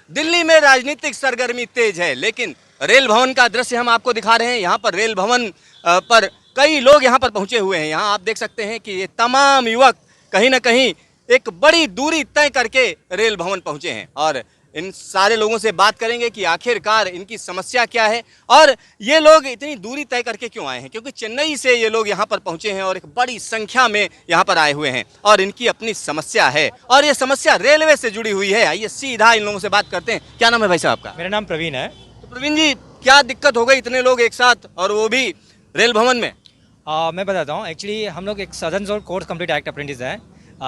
दिल्ली में राजनीतिक सरगर्मी तेज है, लेकिन रेल भवन का दृश्य हम आपको दिखा रहे हैं। यहाँ पर रेल भवन पर कई लोग यहाँ पर पहुंचे हुए हैं। यहाँ आप देख सकते हैं कि ये तमाम युवक कहीं ना कहीं एक बड़ी दूरी तय करके रेल भवन पहुंचे हैं और इन सारे लोगों से बात करेंगे कि आखिरकार इनकी समस्या क्या है और ये लोग इतनी दूरी तय करके क्यों आए हैं, क्योंकि चेन्नई से ये लोग यहाँ पर पहुँचे हैं और एक बड़ी संख्या में यहाँ पर आए हुए हैं और इनकी अपनी समस्या है और ये समस्या रेलवे से जुड़ी हुई है। आइए सीधा इन लोगों से बात करते हैं। क्या नाम है भाई साहब आपका? मेरा नाम प्रवीण है। तो प्रवीण जी, क्या दिक्कत हो गई इतने लोग एक साथ और वो भी रेल भवन में? मैं बताता हूँ। एक्चुअली हम लोग एक southern zone course complete act apprentice है।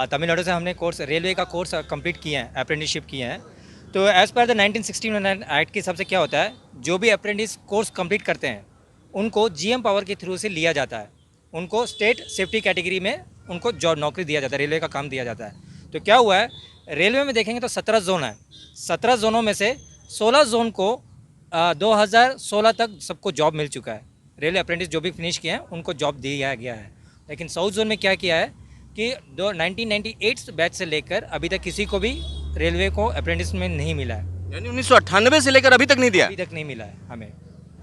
तमिलनाडु से हमने कोर्स रेलवे का कोर्स कंप्लीट किए हैं, अप्रेंटिसशिप किए हैं। तो एज़ पर द 1969 एक्ट के हिसाब से क्या होता है, जो भी अप्रेंटिस कोर्स कंप्लीट करते हैं उनको जीएम पावर के थ्रू से लिया जाता है। उनको स्टेट सेफ्टी कैटेगरी में उनको जॉब नौकरी दिया जाता है, रेलवे का काम दिया जाता है। तो क्या हुआ है, रेलवे में देखेंगे तो 17 जोन है। 17 जोनों में से 16 जोन को 2016 तक सबको जॉब मिल चुका है। रेलवे अप्रेंटिस जो भी फिनिश किए हैं उनको जॉब दिया गया है। लेकिन साउथ जोन में क्या किया है कि 1998 बैच से लेकर अभी तक किसी को भी रेलवे को अप्रेंटिस में नहीं मिला है। यानी 1998 से लेकर अभी तक नहीं दिया? अभी तक नहीं मिला है हमें।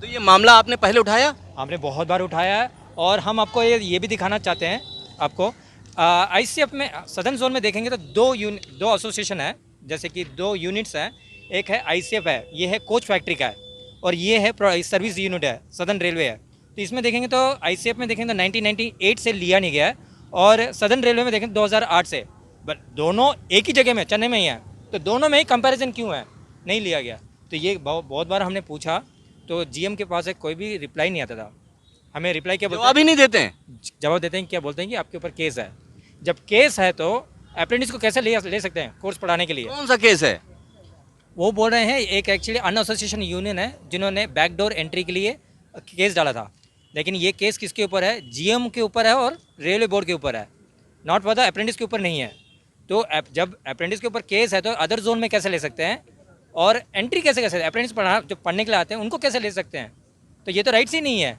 तो ये मामला आपने पहले उठाया? हमने बहुत बार उठाया है और हम आपको ये भी दिखाना चाहते हैं आपको। आईसीएफ में सदर्न जोन में देखेंगे तो दो एसोसिएशन है, जैसे कि 2 यूनिट्स हैं। एक है आईसीएफ है, ये है कोच फैक्ट्री का है, और ये है सर्विस यूनिट है, सदर्न रेलवे है। तो इसमें देखेंगे तो आईसीएफ में देखेंगे तो 1998 से लिया नहीं गया है और सदर्न रेलवे में देखेंगे 2008 से। बट दोनों एक ही जगह में, चेन्नई में ही है, तो दोनों में ही कंपैरिजन क्यों है, नहीं लिया गया। तो ये बहुत बार हमने पूछा तो जीएम के पास कोई भी रिप्लाई नहीं आता था। हमें रिप्लाई क्या बोलते हैं? जवाब ही नहीं देते हैं। जवाब देते हैं, क्या बोलते हैं कि आपके ऊपर केस है। जब केस है तो अप्रेंटिस को कैसे ले सकते हैं कोर्स पढ़ाने के लिए? कौन सा केस है? वो बोल रहे हैं एक एक्चुअली अन एसोसिएशन यूनियन है जिन्होंने बैकडोर एंट्री के लिए केस डाला था। लेकिन ये केस किसके ऊपर है? जीएम के ऊपर है और रेलवे बोर्ड के ऊपर है, नॉट फॉर द अप्रेंटिस के ऊपर नहीं है। तो जब अप्रेंटिस के ऊपर केस है तो अदर जोन में कैसे ले सकते हैं और एंट्री कैसे अप्रेंटिस जो पढ़ने के लिए आते हैं उनको कैसे ले सकते हैं? तो ये तो राइट्स ही नहीं है।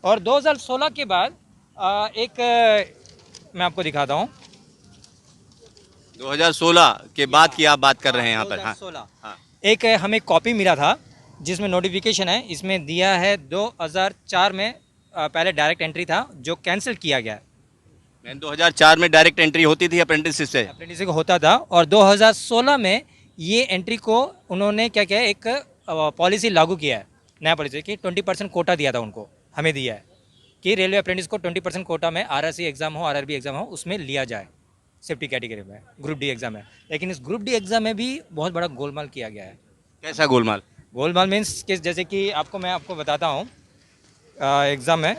और 2016 के बाद मैं आपको दिखाता हूँ। 2016 के बाद की आप बात कर रहे हैं यहाँ पर? 2016 हाँ। एक हमें कॉपी मिला था जिसमें नोटिफिकेशन है, इसमें दिया है 2004 में पहले डायरेक्ट एंट्री था जो कैंसिल किया गया। 2004 में डायरेक्ट एंट्री होती थी अप्रेंटिस से? अप्रेंटिस को होता था और 2016 में ये एंट्री को उन्होंने क्या किया, एक पॉलिसी लागू किया है, नया पॉलिसी कि 20% कोटा दिया था उनको, हमें दिया है कि रेलवे अप्रेंटिस को 20% कोटा में आरआरसी एग्जाम हो, आरआरबी एग्जाम हो, उसमें लिया जाए। सेफ्टी कैटेगरी में ग्रुप डी एग्जाम है, लेकिन इस ग्रुप डी एग्जाम में भी बहुत बड़ा गोलमाल किया गया है। कैसा गोलमाल? गोलमाल मीन्स कि जैसे कि मैं आपको बताता हूँ, एग्ज़ाम है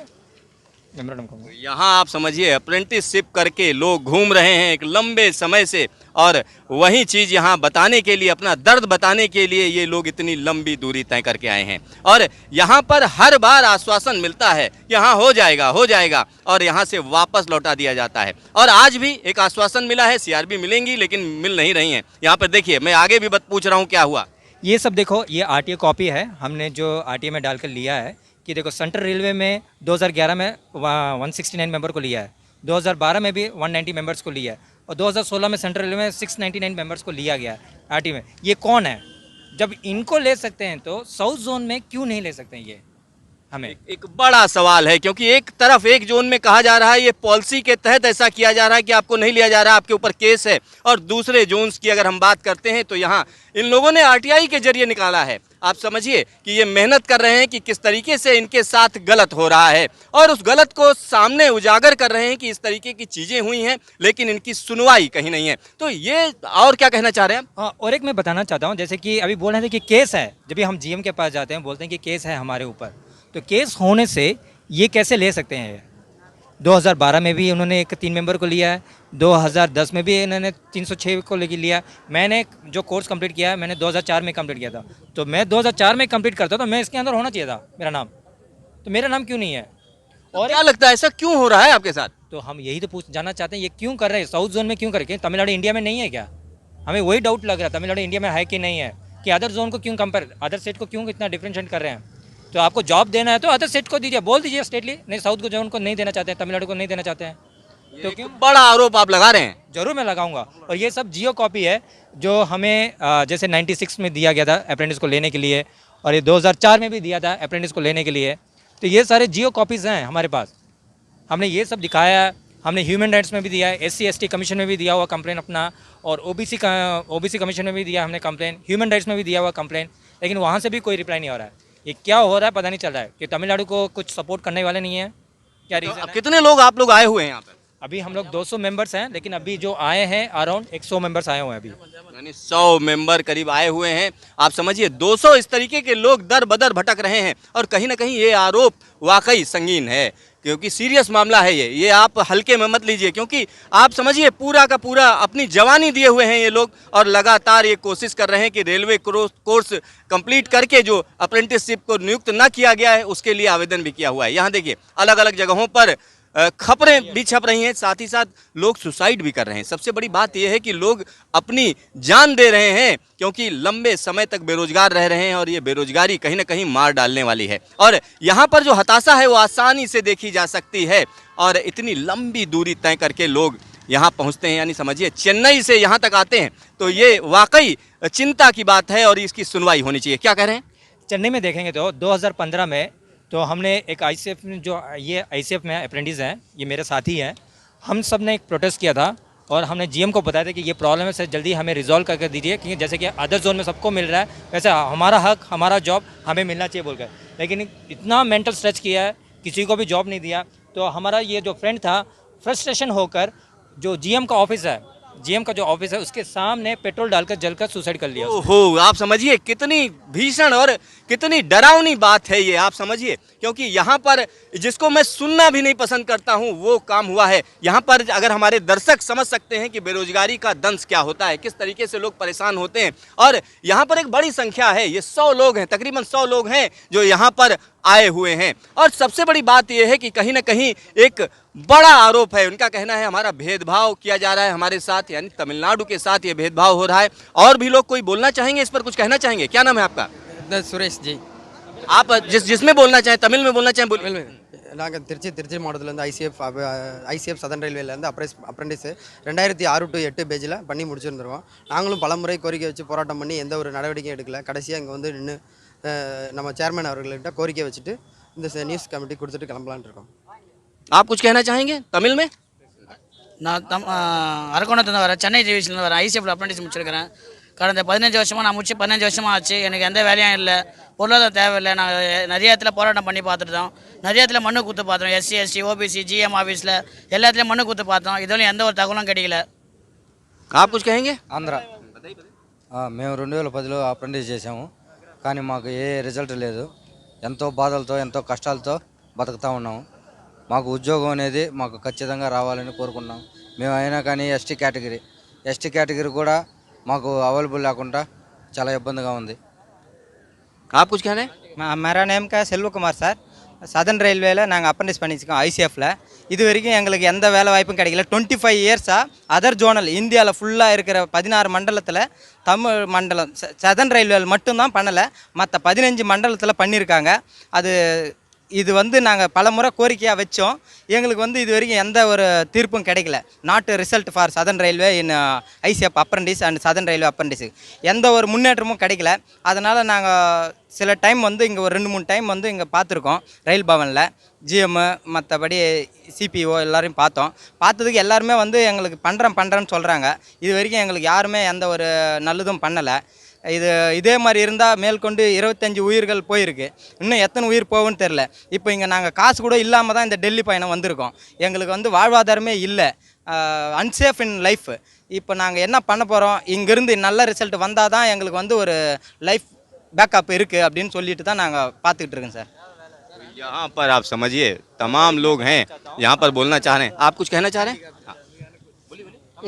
मेमोरेंडम कहूँगा। यहाँ आप समझिए अप्रेंटिसशिप करके लोग घूम रहे हैं एक लंबे समय से और वही चीज़ यहाँ बताने के लिए, अपना दर्द बताने के लिए ये लोग इतनी लंबी दूरी तय करके आए हैं और यहाँ पर हर बार आश्वासन मिलता है, यहाँ हो जाएगा और यहाँ से वापस लौटा दिया जाता है। और आज भी एक आश्वासन मिला है, सीआरबी मिलेंगी लेकिन मिल नहीं रही हैं। यहाँ पर देखिए, मैं आगे भी पूछ रहा हूँ क्या हुआ। ये सब देखो, ये आरटीए कॉपी है, हमने जो आरटीए में डालकर लिया है कि देखो सेंट्रल रेलवे में 2011 में 169 मेंबर को लिया है, 2012 में भी 190 मेंबर्स को लिया है और 2016 में सेंट्रल रेलवे में 699 मेंबर्स को लिया गया है आरटीए में। ये कौन है? जब इनको ले सकते हैं तो साउथ जोन में क्यों नहीं ले सकते हैं? ये हमें एक बड़ा सवाल है, क्योंकि एक तरफ एक जोन में कहा जा रहा है ये पॉलिसी के तहत ऐसा किया जा रहा है कि आपको नहीं लिया जा रहा, आपके ऊपर केस है, और दूसरे जोन्स की अगर हम बात करते हैं तो यहाँ इन लोगों ने आरटीआई के जरिए निकाला है। आप समझिए कि ये मेहनत कर रहे हैं कि किस तरीके से इनके साथ गलत हो रहा है और उस गलत को सामने उजागर कर रहे हैं कि इस तरीके की चीज़ें हुई हैं, लेकिन इनकी सुनवाई कहीं नहीं है। तो ये और क्या कहना चाह रहे हैं? हाँ, और एक मैं बताना चाहता हूँ, जैसे कि अभी बोल रहे थे कि केस है, जब भी हम जीएम के पास जाते हैं बोलते हैं कि केस है हमारे ऊपर, तो केस होने से ये कैसे ले सकते हैं? 2012 में भी उन्होंने एक 3 मेंबर को लिया है, 2010 में भी इन्होंने 306 को लेके लिया। मैंने जो कोर्स कंप्लीट किया है मैंने 2004 में कंप्लीट किया था, तो मैं 2004 में कंप्लीट करता तो मैं इसके अंदर होना चाहिए था मेरा नाम, तो मेरा नाम क्यों नहीं है? और क्या लगता है ऐसा क्यों हो रहा है आपके साथ? तो हम यही तो जानना चाहते हैं, ये क्यों कर रहे हैं? साउथ जोन में क्यों करके? तमिलनाडु इंडिया में नहीं है क्या? हमें वही डाउट लग रहा है, तमिलनाडु इंडिया में है कि नहीं है, कि अदर जोन को क्यों कंपेयर, अदर स्टेट को क्यों इतना डिफरेंशिएट कर रहे हैं? तो आपको जॉब देना है तो अदर स्टेट को दीजिए, बोल दीजिए स्टेटली, नहीं साउथ को जोन को नहीं देना चाहते हैं, तमिलनाडु को नहीं देना चाहते हैं, तो क्यों? बड़ा आरोप आप लगा रहे हैं। जरूर मैं लगाऊंगा। और ये सब जियो कॉपी है, जो हमें जैसे 96 में दिया गया था अप्रेंटिस को लेने के लिए, और ये 2004 में भी दिया था अप्रेंटिस को लेने के लिए। तो ये सारे जियो कॉपीज़ हैं हमारे पास, हमने ये सब दिखाया है। हमने ह्यूमन राइट्स में भी दिया है, SC ST कमीशन में भी दिया हुआ कंप्लेन अपना, और OBC कमीशन में भी दिया हमने कंप्लेन, ह्यूमन राइट्स में भी दिया हुआ कंप्लेन, लेकिन वहाँ से भी कोई रिप्लाई नहीं हो रहा है। ये क्या हो रहा है पता नहीं चल रहा है कि तमिलनाडु को कुछ सपोर्ट करने वाले नहीं है, क्या तो रीज़न अब है? कितने लोग आप लोग आए हुए हैं यहाँ पर? अभी हम लोग 200 मेंबर्स हैं, लेकिन अभी जो आए हैं अराउंड 100 मेंबर्स आए हुए हैं अभी। यानी 100 मेंबर करीब आए हुए हैं। आप समझिए 200 इस तरीके के लोग दर बदर भटक रहे हैं, और कहीं ना कहीं ये आरोप वाकई संगीन है, क्योंकि सीरियस मामला है ये आप हल्के में मत लीजिए, क्योंकि आप समझिए पूरा का पूरा अपनी जवानी दिए हुए हैं ये लोग, और लगातार ये कोशिश कर रहे हैं कि रेलवे कोर्स कंप्लीट करके जो अप्रेंटिसशिप को नियुक्त ना किया गया है उसके लिए आवेदन भी किया हुआ है। यहाँ देखिए अलग अलग जगहों पर खबरें भी छप रही हैं, साथ ही साथ लोग सुसाइड भी कर रहे हैं। सबसे बड़ी बात यह है कि लोग अपनी जान दे रहे हैं, क्योंकि लंबे समय तक बेरोजगार रह रहे हैं, और ये बेरोजगारी कहीं ना कहीं मार डालने वाली है। और यहाँ पर जो हताशा है वो आसानी से देखी जा सकती है, और इतनी लंबी दूरी तय करके लोग यहाँ पहुँचते हैं, यानी समझिए चेन्नई से यहाँ तक आते हैं, तो ये वाकई चिंता की बात है और इसकी सुनवाई होनी चाहिए। क्या कह रहे हैं? चेन्नई में देखेंगे तो 2015 में तो हमने एक ICF में, जो ये ICF में अप्रेंटिस हैं, ये मेरे साथी हैं, हम सब ने एक प्रोटेस्ट किया था, और हमने GM को बताया था कि ये प्रॉब्लम है सर, जल्दी हमें रिजॉल्व करके दीजिए, क्योंकि जैसे कि अदर जोन में सबको मिल रहा है वैसे हमारा हक, हमारा जॉब हमें मिलना चाहिए बोलकर। लेकिन इतना मेंटल स्ट्रेच किया है, किसी को भी जॉब नहीं दिया। तो हमारा ये जो फ्रेंड था, फ्रस्ट्रेशन होकर जो GM का ऑफिस है, GM का जो ऑफिस है उसके सामने पेट्रोल डालकर जलकर सुसाइड कर लिया। ओहो, आप समझिए कितनी भीषण और कितनी डरावनी बात है ये, आप समझिए, क्योंकि यहाँ पर जिसको मैं सुनना भी नहीं पसंद करता हूँ वो काम हुआ है। यहाँ पर अगर हमारे दर्शक समझ सकते हैं कि बेरोजगारी का दंश क्या होता है, किस तरीके से लोग परेशान होते हैं, और यहाँ पर एक बड़ी संख्या है, ये 100 लोग हैं, तकरीबन 100 लोग हैं जो यहाँ पर आए हुए हैं। और सबसे बड़ी बात यह है कि कहीं ना कहीं एक बड़ा आरोप है, उनका कहना है हमारा भेदभाव किया जा रहा है हमारे साथ, यानी तमिलनाडु के साथ ये भेदभाव हो रहा है। और भी लोग कोई बोलना चाहेंगे, इस पर कुछ कहना चाहेंगे? क्या नाम है आपका? சுரேஷ் ஜி. आप जिसमें बोलना चाहें, तमिल में बोलना चाहें நாங்கள் திருச்சி மாவட்டத்துலேருந்து ஐசிஎஃப் சதன் ரயில்வேலேருந்து அப்ரெண்டிஸு 2006 to 8 பேஜில் பண்ணி முடிச்சிருந்துருவோம். நாங்களும் பலமுறை கோரிக்கை வச்சு போராட்டம் பண்ணி எந்த ஒரு நடவடிக்கையும் எடுக்கல. கடைசியாக இங்கே வந்து நின்று நம்ம சேர்மன் அவர்கள்கிட்ட கோரிக்கை வச்சுட்டு இந்த நியூஸ் கமிட்டி கொடுத்துட்டு கிளம்பலான்னு இருக்கோம். आप कुछ कहना चाहेंगे तमिल में? நான் அரக்கோணத்துலேருந்து வரேன், சென்னை டிவிஷன்லேருந்து வரேன். ஐசிஎஃப்ல அப்ரெண்டிஸ் முடிச்சிருக்கிறேன். கடந்த 15 வருஷமாக நான் முடிச்சு 15 வருஷமாக ஆச்சு. எனக்கு எந்த வேலையும் இல்லை, பொருளாதார தேவையில்லை. நாங்கள் நிறைய இடத்துல போராட்டம் பண்ணி பார்த்துட்டோம், நிறைய இடத்துல மனு கொடுத்து பார்த்தோம். SC ST OBC GM ஆஃபீஸில் எல்லாத்துலேயும் மனு கொடுத்து பார்த்தோம். இதுவரையும் எந்த ஒரு தகவலும் கிடைக்கல. आप कुछ कहेंगे? ఆంధ్ర మేము 2010లో అప్రెంటిస్ చేసాము, కానీ మాకు ఏ రిజల్ట్ లేదు. ఎంతో బాధలతో ఎంతో కష్టాలతో బతుకుతూ ఉన్నాము. మాకు ఉద్యోగం అనేది మాకు ఖచ్చితంగా రావాలని కోరుకున్నాం. మేము అయినా కానీ ఎస్టీ కేటగిరీ కూడా మాకు అవైలబుల్ లేకుండా చాలా ఇబ్బందిగా ఉంది. आप कुछ कह रहे हैं? मेरा नेम का செல்வ குமார் சார். சதன் ரயில்வேல நாங்கள் அப்ரெண்டிஸ் பண்ணியிருக்கோம் ICFல. இது வரைக்கும் எங்களுக்கு எந்த வேலை வாய்ப்பும் கிடைக்கல. 25 இயர்ஸாக அதர் ஜோனல் இந்தியாவில் ஃபுல்லாக இருக்கிற 16 மண்டலத்தில் தமிழ் மண்டலம் சதன் ரயில்வேல மட்டும்தான் பண்ணலை, மற்ற 15 மண்டலத்தில் பண்ணியிருக்காங்க. இது வந்து நாங்கள் பல முறை கோரிக்கையாக வச்சோம், எங்களுக்கு வந்து இது வரைக்கும் எந்த ஒரு தீர்ப்பும் கிடைக்கல. Not result for southern railway in ICF apprentice and southern railway அப்ரெண்டிஸுக்கு எந்த ஒரு முன்னேற்றமும் கிடைக்கல. அதனால் நாங்கள் சில டைம் வந்து இங்கே ஒரு 2-3 டைம் வந்து இங்கே பார்த்துருக்கோம் ரயில் பவனில். GM மற்றபடி CPO எல்லாரையும் பார்த்ததுக்கு எல்லாருமே வந்து எங்களுக்கு பண்ணுறேன்னு சொல்கிறாங்க. இது வரைக்கும் எங்களுக்கு யாருமே எந்த ஒரு நல்லதும் பண்ணலை. இதே மாதிரி இருந்தால் மேற்கொண்டு 25 உயிர்கள் போயிருக்கு, இன்னும் எத்தனை உயிர் போகும்னு தெரில. இப்போ இங்கே நாங்கள் காசு கூட இல்லாமல் தான் இந்த டெல்லி பயணம் வந்திருக்கோம். எங்களுக்கு வந்து வாழ்வாதாரமே இல்லை, அன்சேஃப் இன் லைஃப். இப்போ நாங்கள் என்ன பண்ண போகிறோம், இங்கேருந்து நல்ல ரிசல்ட் வந்தால் தான் எங்களுக்கு வந்து ஒரு லைஃப் பேக்கப் இருக்குது அப்படின்னு சொல்லிட்டு தான் நாங்கள் பார்த்துக்கிட்டு இருக்கோம் சார். यहाँ पर आप समझिए तमाम लोग हैं यहाँ पर बोलना चाह रहे हैं। आप कुछ कहना चाह रहे हैं?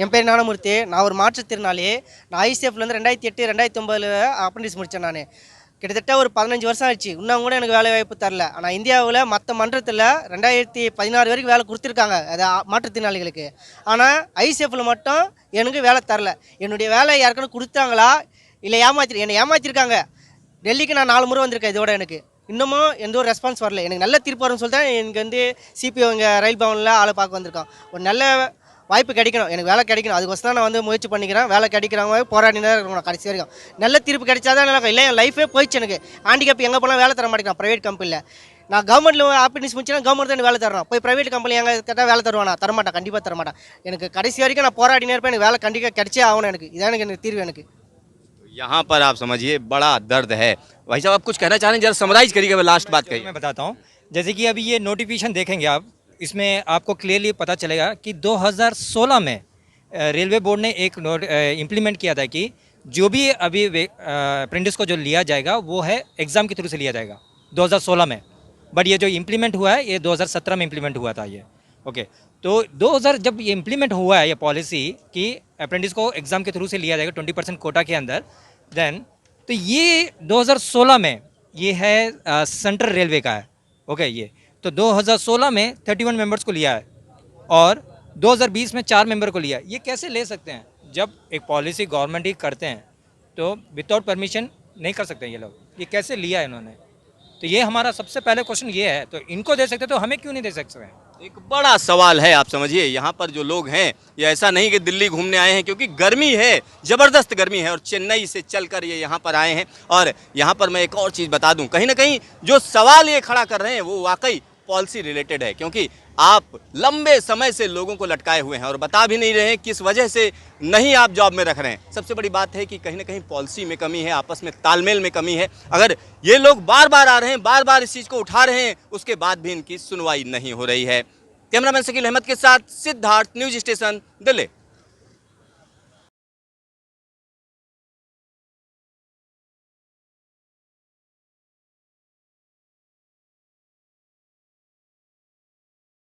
என் பேர் ஞானமூர்த்தி. நான் ஒரு மாற்றுத்திறனாளி. நான் ICFலேருந்து 2008 2009 அப்ரெண்டிஸ் முடித்தேன். நான் கிட்டத்தட்ட ஒரு 15 வருஷம் ஆயிடுச்சு, இன்னும் கூட எனக்கு வேலை வாய்ப்பு தரல. ஆனால் இந்தியாவில் மற்ற மன்றத்தில் 2016 வரைக்கும் வேலை கொடுத்துருக்காங்க அது மாற்றுத்திறனாளிகளுக்கு. ஆனால் ICFல மட்டும் எனக்கு வேலை தரல. என்னுடைய வேலை யாருக்குன்னு கொடுத்தாங்களா இல்லை என்னை ஏமாற்றிருக்காங்க. டெல்லிக்கு நான் 4 முறை வந்திருக்கேன், இதோட எனக்கு இன்னமும் எந்த ஒரு ரெஸ்பான்ஸ் வரல. எனக்கு நல்ல தீர்ப்பு வரும்னு சொல்லிட்டு எனக்கு வந்து CPO இங்கே ரயில் பவனில் ஆளை பார்க்க வந்திருக்கோம். ஒரு நல்ல வாய்ப்பு கிடைக்கணும், எனக்கு வேலை கிடைக்கணும், அதுக்கோசம் தான் நான் வந்து முயற்சி பண்ணிக்கிறேன். வேலை கிடைக்கிறவங்க போராடினே இருக்கணும் கடைசி வரைக்கும். நல்ல தீர்ப்பு கிடைச்சாதான் நல்லா இருக்கும். இல்லை என் லைஃபே போயிடுச்சு எனக்கு. ஹேண்டிகேப் எங்கே போனால் வேலை தர மாட்டேங்கிறான் ப்ரைவேட் கம்பெனியில். நான் கவர்மெண்ட்டில் அப்ரெண்டிஸ் முடிச்சுன்னா கவர்மெண்ட் தான் வேலை தரணும். போய் ப்ரைவேட் கம்பெனி எங்கே கேட்டால் வேலை தருவானா? தரமாட்டேன், கண்டிப்பாக தரமாட்டேன். எனக்கு கடைசி வரைக்கும் நான் போராடினே இருப்பேன். எனக்கு வேலை கண்டிப்பாக கிடைச்சே ஆகணும். எனக்கு இதான் எனக்கு தீர்வு எனக்கு. यहाँ पर आप समझिए बड़ा दर्द है। भाई साहब आप कुछ कहना चाह रहे हैं, जरा समराइज करिएगा, लास्ट बात कहिए। मैं बताता हूँ, जैसे कि अभी ये नोटिफिकेशन देखेंगे आप, इसमें आपको क्लियरली पता चलेगा कि 2016 में रेलवे बोर्ड ने एक इम्प्लीमेंट किया था कि जो भी अभी अप्रेंटिस को जो लिया जाएगा वो है एग्ज़ाम के थ्रू से लिया जाएगा 2016 में। बट ये जो इम्प्लीमेंट हुआ है ये 2017 में इम्प्लीमेंट हुआ था ये। ओके, तो 2000 जब ये इम्प्लीमेंट हुआ है ये पॉलिसी कि अप्रेंटिस को एग्ज़ाम के थ्रू से लिया जाएगा 20% कोटा के अंदर, देन तो ये 2016 में ये है सेंट्रल रेलवे का है। ओके, ये तो 2016 में 31 मेंबर्स को लिया है और 2020 में 4 मेंबर को लिया है। ये कैसे ले सकते हैं? जब एक पॉलिसी गवर्नमेंट ही करते हैं तो विदाउट परमिशन नहीं कर सकते ये लोग। ये कैसे लिया है इन्होंने? तो ये हमारा सबसे पहले क्वेश्चन ये है। तो इनको दे सकते तो हमें क्यों नहीं दे सकते हैं? एक बड़ा सवाल है। आप समझिए यहाँ पर जो लोग हैं ये ऐसा नहीं कि दिल्ली घूमने आए हैं, क्योंकि गर्मी है, ज़बरदस्त गर्मी है और चेन्नई से चलकर ये यहाँ पर आए हैं। और यहाँ पर मैं एक और चीज़ बता दूँ, कहीं ना कहीं जो सवाल ये खड़ा कर रहे हैं वो वाकई पॉलिसी रिलेटेड है, क्योंकि आप लंबे समय से लोगों को लटकाए हुए हैं और बता भी नहीं रहे हैं किस वजह से नहीं आप जॉब में रख रहे हैं। सबसे बड़ी बात है कि कहीं ना कहीं पॉलिसी में कमी है, आपस में तालमेल में कमी है। अगर ये लोग बार बार आ रहे हैं, बार बार इस चीज़ को उठा रहे हैं, उसके बाद भी इनकी सुनवाई नहीं हो रही है। कैमरामैन शकील अहमद के साथ सिद्धार्थ, न्यूज स्टेशन, दिल्ली।